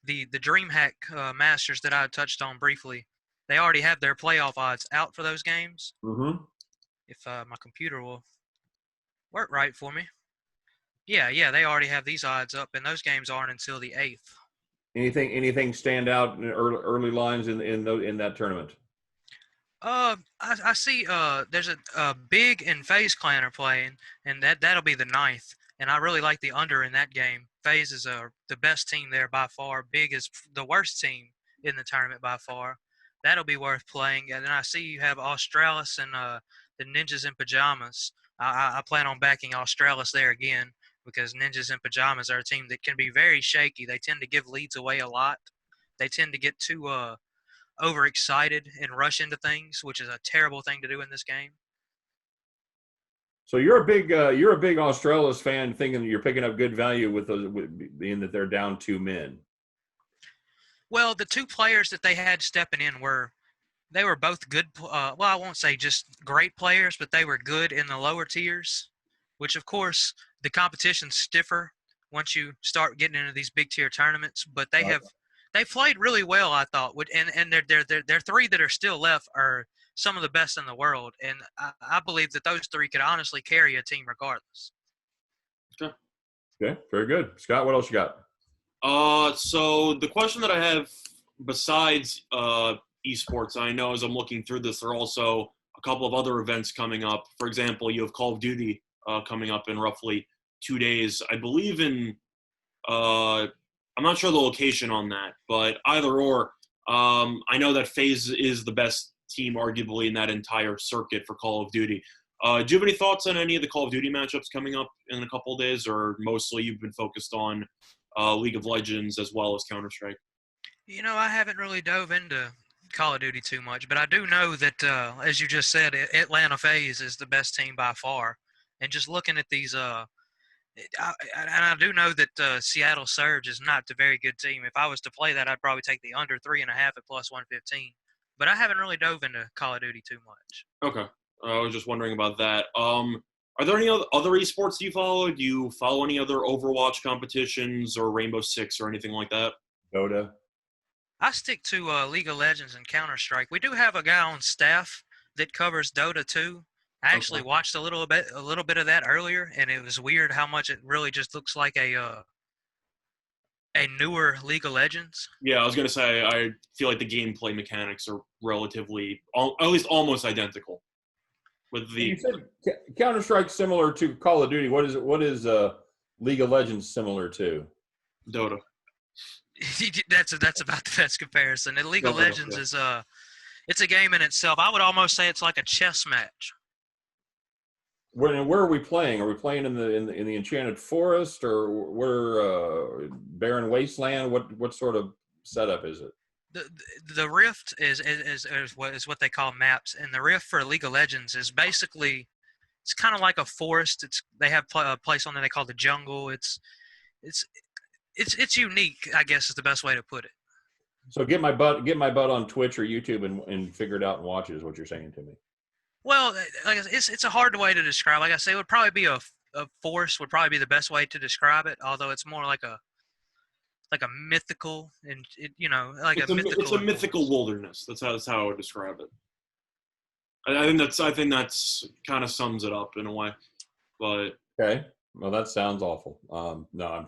the DreamHack Masters that I touched on briefly. They already have their playoff odds out for those games. Mm-hmm. If my computer will work right for me. Yeah, they already have these odds up, and those games aren't until the 8th. Anything stand out in early lines in that tournament? I see. There's a Big and FaZe Clan are playing, and that'll be the 9th. And I really like the under in that game. FaZe is the best team there by far. Big is the worst team in the tournament by far. That'll be worth playing. And then I see you have Australis and the Ninjas in Pajamas. I plan on backing Australis there again because Ninjas in Pajamas are a team that can be very shaky. They tend to give leads away a lot. They tend to get too overexcited and rush into things, which is a terrible thing to do in this game. So you're a big Australis fan, thinking that you're picking up good value being that they're down 2 men. Well, the two players that they had stepping in were both good. Well, I won't say just great players, but they were good in the lower tiers, which of course the competition's stiffer once you start getting into these big tier tournaments. But they played really well, I thought. And their three that are still left are some of the best in the world, and I believe that those three could honestly carry a team regardless. Okay, very good. Scott, what else you got? So the question that I have besides esports, I know as I'm looking through this, there are also a couple of other events coming up. For example, you have Call of Duty coming up in roughly 2 days. I believe in I'm not sure the location on that, but either or, I know that FaZe is the best team arguably in that entire circuit for Call of Duty. Do you have any thoughts on any of the Call of Duty matchups coming up in a couple of days, or mostly you've been focused on League of Legends as well as Counter-Strike? You know, I haven't really dove into Call of Duty too much, but I do know that, as you just said, Atlanta FaZe is the best team by far. And just looking at these, and I do know that Seattle Surge is not a very good team. If I was to play that, I'd probably take the under 3.5 at plus 115. But I haven't really dove into Call of Duty too much. Okay. I was just wondering about that. Are there any other esports you follow? Do you follow any other Overwatch competitions or Rainbow Six or anything like that? Dota. I stick to League of Legends and Counter-Strike. We do have a guy on staff that covers Dota too. I actually watched a little bit of that earlier, and it was weird how much it really just looks like a newer League of Legends. Yeah, I was gonna say I feel like the gameplay mechanics are relatively, at least almost identical. With the You said Counter-Strike similar to Call of Duty. What is League of Legends similar to? Dota. That's about the best comparison. And League of Legends is it's a game in itself. I would almost say it's like a chess match. where are we playing? Are we playing in the Enchanted Forest, or we're barren wasteland? What sort of setup is it? The Rift is what they call maps, and the Rift for League of Legends is basically it's kind of like a forest. They have a place on there they call the jungle. It's it's unique, I guess is the best way to put it. So get my butt on Twitch or YouTube and figure it out and watch it is what you're saying to me. Well, like it's a hard way to describe. Like I say, it would probably be a forest would probably be the best way to describe it. Although it's more like a mythical and like It's a mythical. It's a mythical forest. wilderness. That's how I would describe it. I think that's kind of sums it up in a way. But Okay. Well, that sounds awful. No,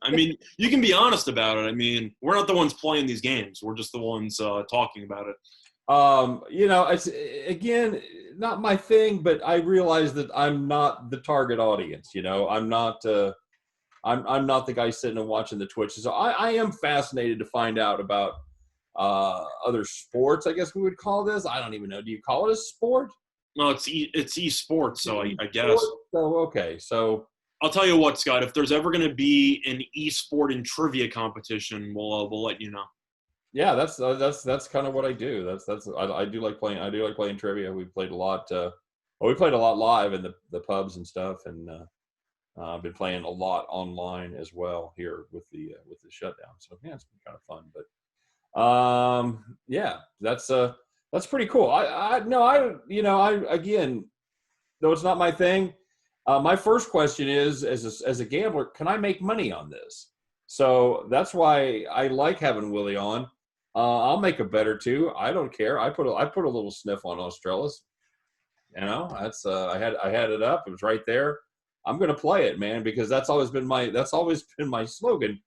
I mean, you can be honest about it. I mean, we're not the ones playing these games. We're just the ones talking about it. it's again not my thing, but I realize that I'm not the target audience. I'm not. I'm not the guy sitting and watching the Twitch. So I am fascinated to find out about other sports. I guess we would call this. I don't even know. Do you call it a sport? No, it's esports, so I guess. So okay, so I'll tell you what, Scott. If there's ever going to be an esport and trivia competition, we'll let you know. yeah, that's kind of what I do. I do like playing. I do like playing trivia. We played a lot. We played a lot live in the pubs and stuff, and I've been playing a lot online as well here with the shutdown. So yeah, it's been kind of fun. But yeah, that's pretty cool. I again, though it's not my thing. My first question is, as a gambler, can I make money on this? So that's why I like having Willie on. I'll make a bet or two. I don't care. I put a little sniff on Australis. That's I had it up. It was right there. I'm going to play it, man, because that's always been my slogan.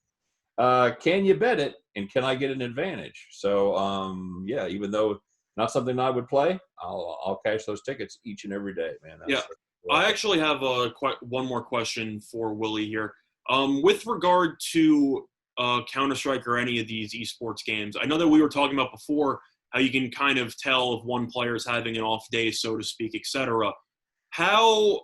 Can you bet it, and can I get an advantage? So yeah, even though not something I would play, I'll cash those tickets each and every day, man. Yeah. I actually have one more question for Willie here. With regard to Counter-Strike or any of these esports games, I know that we were talking about before how you can kind of tell if one player is having an off day, so to speak, etc. How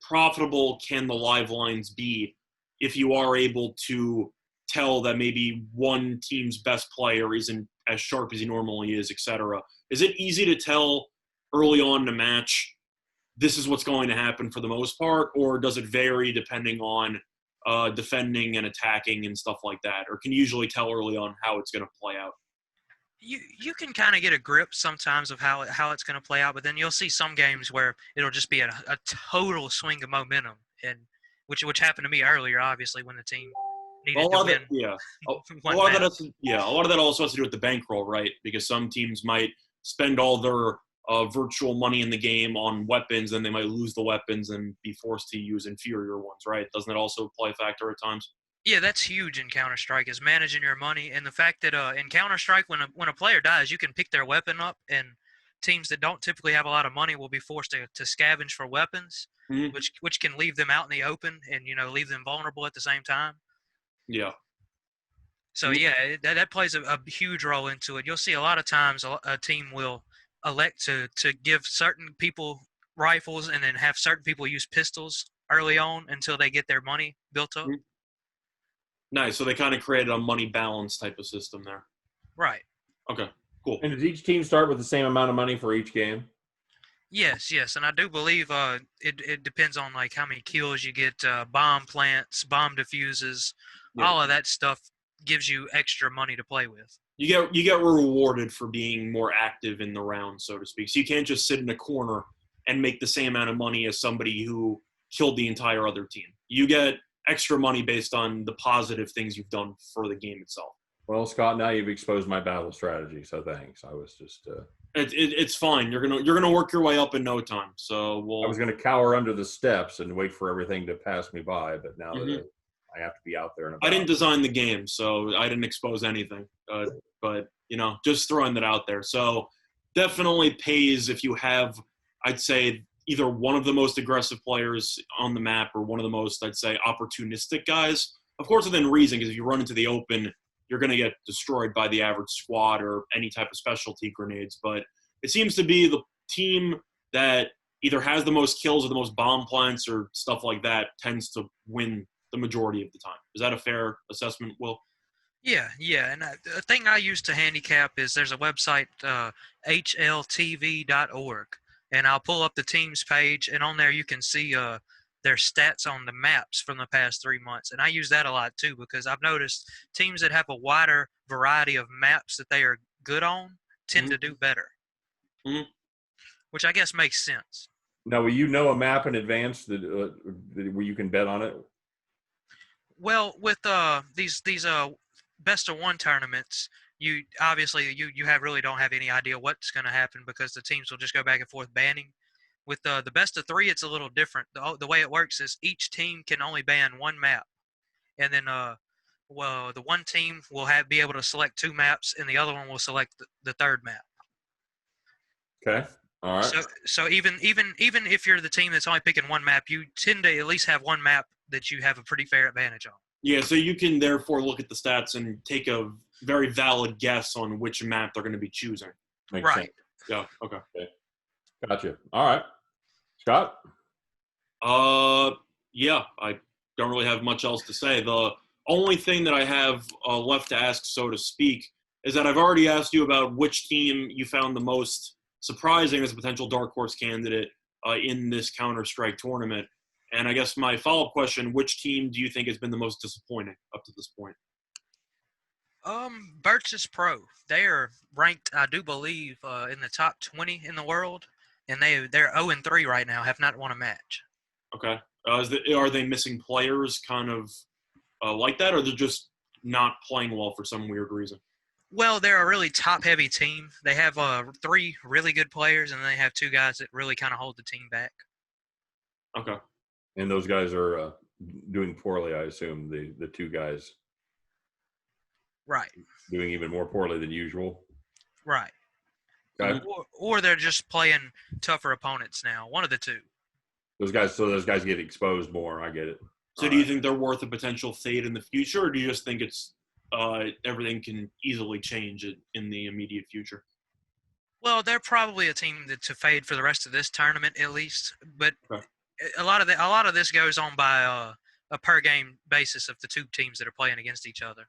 profitable can the live lines be if you are able to tell that maybe one team's best player isn't as sharp as he normally is, etc.? Is it easy to tell early on in a match this is what's going to happen for the most part, or does it vary depending on defending and attacking and stuff like that? Or can you usually tell early on how it's going to play out? You can kind of get a grip sometimes of how it's going to play out, but then you'll see some games where it'll just be a total swing of momentum, and which happened to me earlier, obviously, when the team needed to win. A lot of that also has to do with the bankroll, right? Because some teams might spend all their virtual money in the game on weapons, then they might lose the weapons and be forced to use inferior ones, right? Doesn't that also play a factor at times? Yeah, that's huge in Counter-Strike, is managing your money, and the fact that in Counter-Strike, when a player dies, you can pick their weapon up, and teams that don't typically have a lot of money will be forced to scavenge for weapons, Mm-hmm. which can leave them out in the open and leave them vulnerable at the same time. Yeah. So yeah, that plays a huge role into it. You'll see a lot of times a team will elect to give certain people rifles and then have certain people use pistols early on until they get their money built up. Mm-hmm. Nice. So they kind of created a money balance type of system there. Right. Okay, cool. And does each team start with the same amount of money for each game? Yes, and I do believe it depends on like how many kills you get, bomb plants, bomb diffuses, all of that stuff gives you extra money to play with. You get rewarded for being more active in the round, so to speak. So you can't just sit in a corner and make the same amount of money as somebody who killed the entire other team. You get extra money based on the positive things you've done for the game itself. Well, Scott, now you've exposed my battle strategy, so thanks. I was just it's fine. You're gonna work your way up in no time. So I was gonna cower under the steps and wait for everything to pass me by, but now that I have to be out there and about. I didn't design the game, so I didn't expose anything. But just throwing that out there. So definitely pays if you have, I'd say, either one of the most aggressive players on the map or one of the most, I'd say, opportunistic guys. Of course, within reason, because if you run into the open, you're going to get destroyed by the average squad or any type of specialty grenades. But it seems to be the team that either has the most kills or the most bomb plants or stuff like that tends to win the majority of the time. Is that a fair assessment, Will? Yeah, yeah. And the thing I use to handicap is there's a website, hltv.org, and I'll pull up the teams page, and on there you can see their stats on the maps from the past 3 months. And I use that a lot too because I've noticed teams that have a wider variety of maps that they are good on tend to do better, which I guess makes sense. Now, will you know a map in advance that where you can bet on it? Well, with these best of one tournaments, you obviously you have really don't have any idea what's going to happen because the teams will just go back and forth banning. With the best of three, it's a little different. The way it works is each team can only ban one map, and then well, the one team will be able to select two maps, and the other one will select the third map. Okay. All right. So even if you're the team that's only picking one map, you tend to at least have one map that you have a pretty fair advantage on. Yeah, so you can therefore look at the stats and take a very valid guess on which map they're going to be choosing. Makes Right. sense. Yeah, okay. Gotcha. All right. Scott? Yeah, I don't really have much else to say. The only thing that I have left to ask, so to speak, is that I've already asked you about which team you found the most surprising as a potential dark horse candidate in this Counter-Strike tournament. And I guess my follow-up question, which team do you think has been the most disappointing up to this point? Virtus Pro. They are ranked, I do believe, in the top 20 in the world, and they're 0-3 right now, have not won a match. Okay. Are they missing players kind of like that, or they're just not playing well for some weird reason? Well, they're a really top-heavy team. They have 3 really good players, and they have 2 guys that really kind of hold the team back. Okay. And those guys are doing poorly, I assume, the 2 guys. Right. Doing even more poorly than usual. Right. Okay. Or they're just playing tougher opponents now. One of the two. Those guys get exposed more. I get it. So do you think they're worth a potential fade in the future, or do you just think it's everything can easily change in the immediate future? Well, they're probably a team to fade for the rest of this tournament at least. But Okay. a lot of this goes on by a per game basis of the 2 teams that are playing against each other.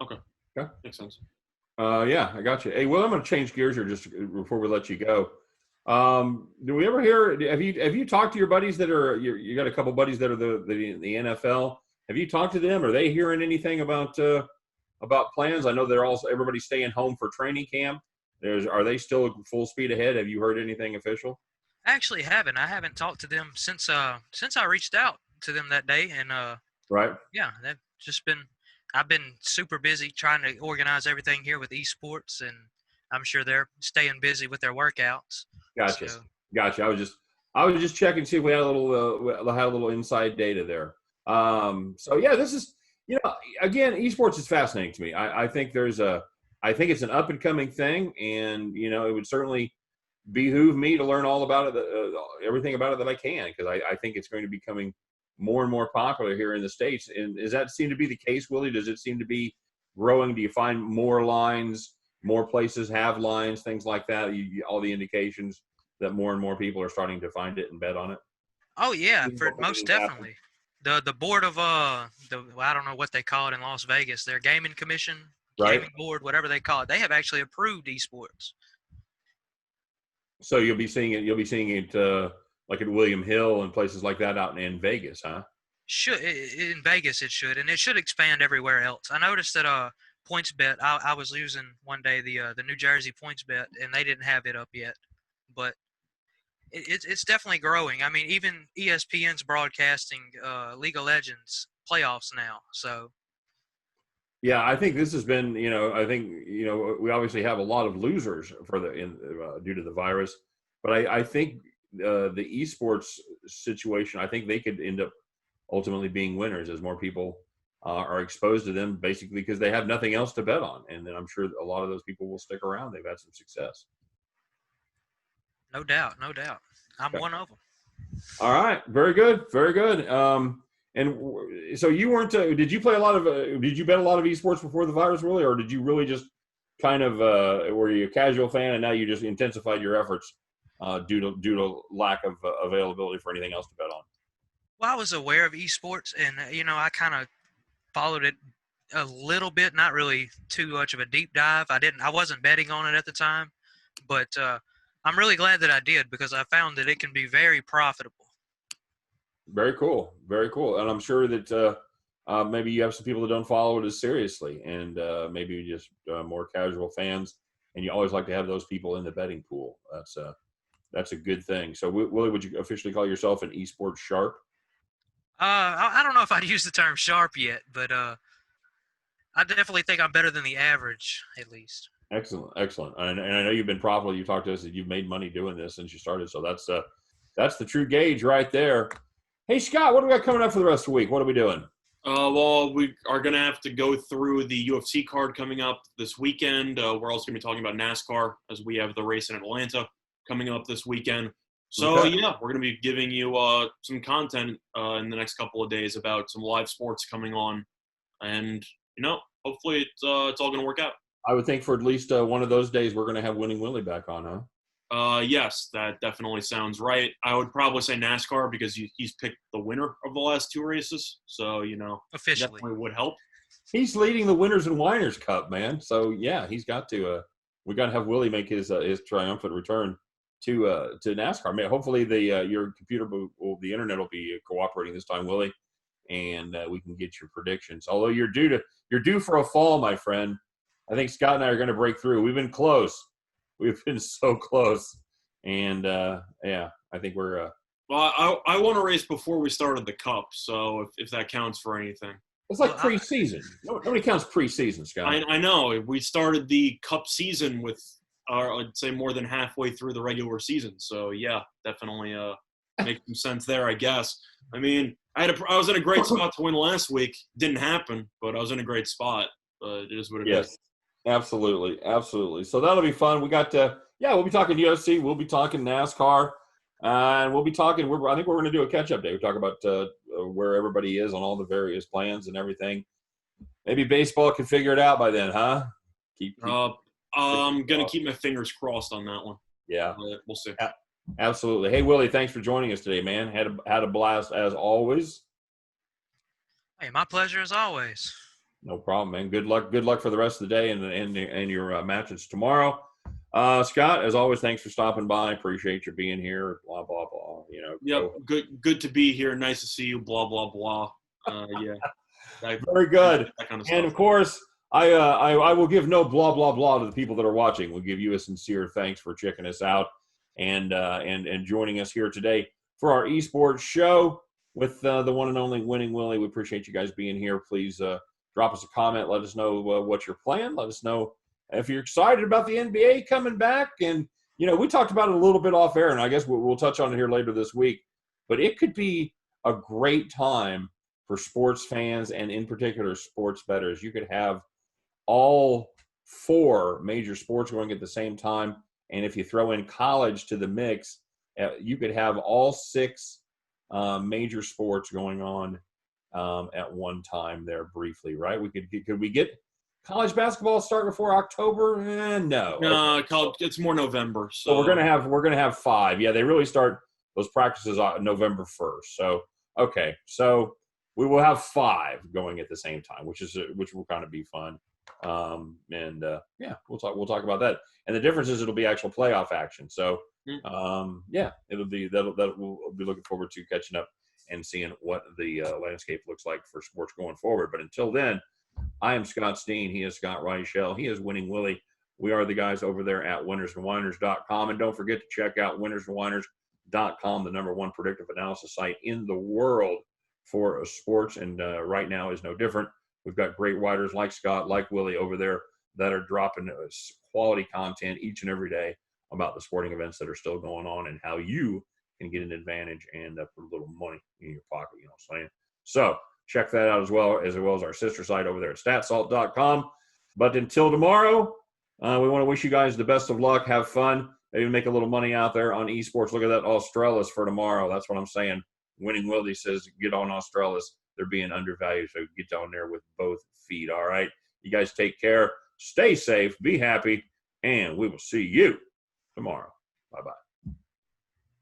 Okay. Makes sense. Yeah, I got you. Hey, well, I'm going to change gears here just before we let you go. Do we ever hear? Have you talked to your buddies that are? You got a couple buddies that are the NFL. Have you talked to them? Are they hearing anything about plans? I know everybody's staying home for training camp. Are they still full speed ahead? Have you heard anything official? I actually haven't. I haven't talked to them since I reached out to them that day, and Right. yeah, they've just been. I've been super busy trying to organize everything here with esports, and I'm sure they're staying busy with their workouts. Gotcha. So, Gotcha. I was just checking to see if we had a little inside data there. So yeah, this is again, esports is fascinating to me. I think I think it's an up and coming thing, and it would certainly behoove me to learn all about it, everything about it that I can, because I think it's going to be becoming more and more popular here in the States. And does that seem to be the case, Willie? Does it seem to be growing? Do you find more lines, more places have lines, things like that? All the indications that more and more people are starting to find it and bet on it? oh yeah, most definitely. The board of I don't know what they call it in Las Vegas, their gaming commission, Right. gaming board, whatever they call it, they have actually approved esports. So you'll be seeing it like at William Hill and places like that out in Vegas, huh? In Vegas it should, and it should expand everywhere else. I noticed that PointsBet, I was using one day the New Jersey PointsBet, and they didn't have it up yet, but it's definitely growing. I mean, even ESPN's broadcasting League of Legends playoffs now. So Yeah, I think this has been, we obviously have a lot of losers due to the virus, but I think the esports situation, I think they could end up ultimately being winners as more people are exposed to them, basically because they have nothing else to bet on, and then I'm sure a lot of those people will stick around. They've had some success. no doubt. I'm Okay. one of them. All right, very good. And so you weren't. Did you play a lot of? Did you bet a lot of esports before the virus, really, or did you really just kind of were you a casual fan and now you just intensified your efforts due to lack of availability for anything else to bet on. Well, I was aware of esports, and I kind of followed it a little bit, not really too much of a deep dive. I wasn't betting on it at the time, but I'm really glad that I did, because I found that it can be very profitable. Very cool, very cool. And I'm sure that maybe you have some people that don't follow it as seriously, and maybe just more casual fans. And you always like to have those people in the betting pool. That's a good thing. So, Willie, would you officially call yourself an esports sharp? I don't know if I'd use the term sharp yet, but I definitely think I'm better than the average, at least. Excellent, excellent. And I know you've been profitable. You talked to us that you've made money doing this since you started. So that's the true gauge right there. Hey, Scott, what do we got coming up for the rest of the week? What are we doing? Well, we are going to have to go through the UFC card coming up this weekend. We're also going to be talking about NASCAR, as we have the race in Atlanta coming up this weekend. So, Okay. yeah, we're going to be giving you some content in the next couple of days about some live sports coming on. And, hopefully it's all going to work out. I would think for at least one of those days we're going to have Winning Willy back on, huh? Yes, that definitely sounds right. I would probably say NASCAR, because he's picked the winner of the last two races. So, Officially. definitely would help. He's leading the Winners and Whiners Cup, man. So yeah, he's got to. We got to have Willie make his triumphant return to NASCAR. Man, hopefully your computer the internet will be cooperating this time, Willie, and we can get your predictions. Although you're due for a fall, my friend. I think Scott and I are going to break through. We've been close. We've been so close, and yeah, I think we're. Well, I won a race before we started the Cup, so if that counts for anything. It's like preseason. Nobody counts preseason, Scott. I know. We started the Cup season with, I'd say, more than halfway through the regular season. So, yeah, definitely makes some sense there, I guess. I mean, I was in a great spot to win last week. Didn't happen, but I was in a great spot. It is what it is. Yes, absolutely, absolutely. So that'll be fun. We got we'll be talking UFC. We'll be talking NASCAR. And we'll be talking. I think we're going to do a catch-up day. We talk about where everybody is on all the various plans and everything. Maybe baseball can figure it out by then, huh? I'm going to keep my fingers crossed on that one. Yeah, we'll see. Absolutely. Hey, Willie, thanks for joining us today, man. Had a blast as always. Hey, my pleasure as always. No problem, man. Good luck for the rest of the day and your matches tomorrow. Scott, as always, thanks for stopping by. Appreciate you being here. Blah blah blah. Yep. Good to be here. Nice to see you. Blah blah blah. Yeah. Very good. That kind of and stuff. of course, I will give no blah blah blah to the people that are watching. We'll give you a sincere thanks for checking us out and joining us here today for our esports show with the one and only Winning Willy. We appreciate you guys being here. Please drop us a comment. Let us know what you're playing. Let us know if you're excited about the NBA coming back. And, we talked about it a little bit off air, and I guess we'll touch on it here later this week. But it could be a great time for sports fans and, in particular, sports bettors. You could have all 4 major sports going at the same time. And if you throw in college to the mix, you could have all 6 major sports going on at one time there briefly, right? Could we get college basketball start before October? No. No, it's more November. So we're gonna have 5. Yeah, they really start those practices on November 1st. So okay, so we will have 5 going at the same time, which will kind of be fun. We'll talk about that. And the difference is it'll be actual playoff action. So we'll be looking forward to catching up and seeing what the landscape looks like for sports going forward. But until then, I am Scott Steen. He is Scott Reichel. He is Winning Willy. We are the guys over there at winnersandwhiners.com. And don't forget to check out winnersandwhiners.com, the #1 predictive analysis site in the world for sports. And right now is no different. We've got great writers like Scott, like Willie over there that are dropping quality content each and every day about the sporting events that are still going on and how you can get an advantage and put a little money in your pocket, you know what I'm saying? So check that out as well as our sister site over there at statsalt.com. But until tomorrow, we want to wish you guys the best of luck. Have fun. Maybe make a little money out there on esports. Look at that Australis for tomorrow. That's what I'm saying. Winning Willie says get on Australis. They're being undervalued, so get down there with both feet, all right? You guys take care. Stay safe. Be happy. And we will see you tomorrow. Bye-bye.